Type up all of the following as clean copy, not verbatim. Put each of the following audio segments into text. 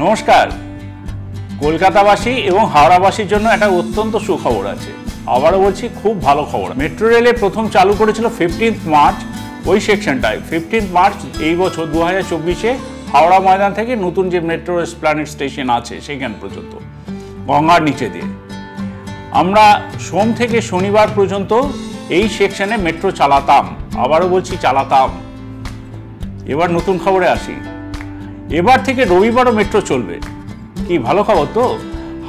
নমস্কার। কলকাতাবাসী এবং হাওড়াবাসীর জন্য একটা অত্যন্ত সুখবর আছে। আবারও বলছি, খুব ভালো খবর। মেট্রো রেলে প্রথম চালু করেছিল 15 মার্চ, ওই সেকশনটায় 15 মার্চ এই বছর 2024-এ হাওড়া ময়দান থেকে নতুন যে মেট্রো এসপ্ল্যানেড স্টেশন আছে সেখান পর্যন্ত গঙ্গার নিচে দিয়ে আমরা সোম থেকে শনিবার পর্যন্ত এই সেকশনে মেট্রো চালাতাম। আবারও বলছি, চালাতাম। এবার নতুন খবরে আসি। এবার থেকে রবিবারও মেট্রো চলবে। কি ভালো খবর তো!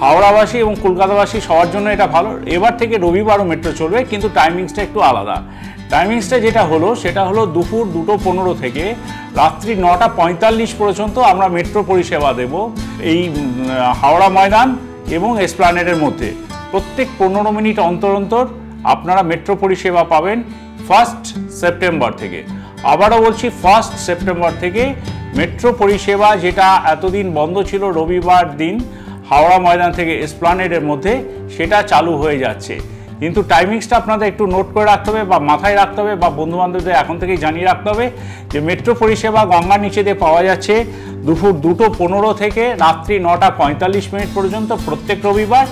হাওড়াবাসী এবং কলকাতাবাসী সবার জন্য এটা ভালো। এবার থেকে রবিবারও মেট্রো চলবে, কিন্তু টাইমিংসটা একটু আলাদা। টাইমিংসটা যেটা হলো সেটা হলো দুপুর 2:15 থেকে রাত্রি 9:45 পর্যন্ত আমরা মেট্রো পরিষেবা দেব এই হাওড়া ময়দান এবং এসপ্ল্যানেডের মধ্যে। প্রত্যেক 15 মিনিট অন্তর অন্তর আপনারা মেট্রো পরিষেবা পাবেন 1 সেপ্টেম্বর থেকে। আবারও বলছি, 1 সেপ্টেম্বর থেকে মেট্রো পরিষেবা, যেটা এতদিন বন্ধ ছিল রবিবার দিন হাওড়া ময়দান থেকে এসপ্ল্যানেডের মধ্যে, সেটা চালু হয়ে যাচ্ছে। কিন্তু টাইমিংসটা আপনাদের একটু নোট করে রাখতে হবে বা মাথায় রাখতে হবে বা বন্ধুবান্ধবদের এখন থেকেই জানিয়ে রাখতে হবে যে মেট্রো পরিষেবা গঙ্গার নিচে দিয়ে পাওয়া যাচ্ছে দুপুর 2:15 থেকে রাত্রি 9:45 পর্যন্ত প্রত্যেক রবিবার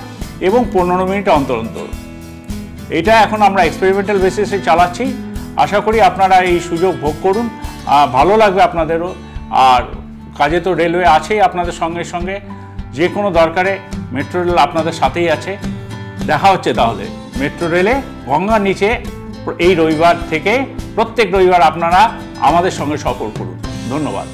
এবং 15 মিনিট অন্তর অন্তর। এটা এখন আমরা এক্সপেরিমেন্টাল বেসিসে চালাচ্ছি। আশা করি আপনারা এই সুযোগ ভোগ করুন, ভালো লাগবে আপনাদেরও। আর কাজে তো রেলওয়ে আছেই আপনাদের সঙ্গে সঙ্গে, যে কোনো দরকারে মেট্রো রেল আপনাদের সাথেই আছে। দেখা হচ্ছে তাহলে মেট্রো রেলে গঙ্গার নিচে এই রবিবার থেকে। প্রত্যেক রবিবার আপনারা আমাদের সঙ্গে সফর করুন। ধন্যবাদ।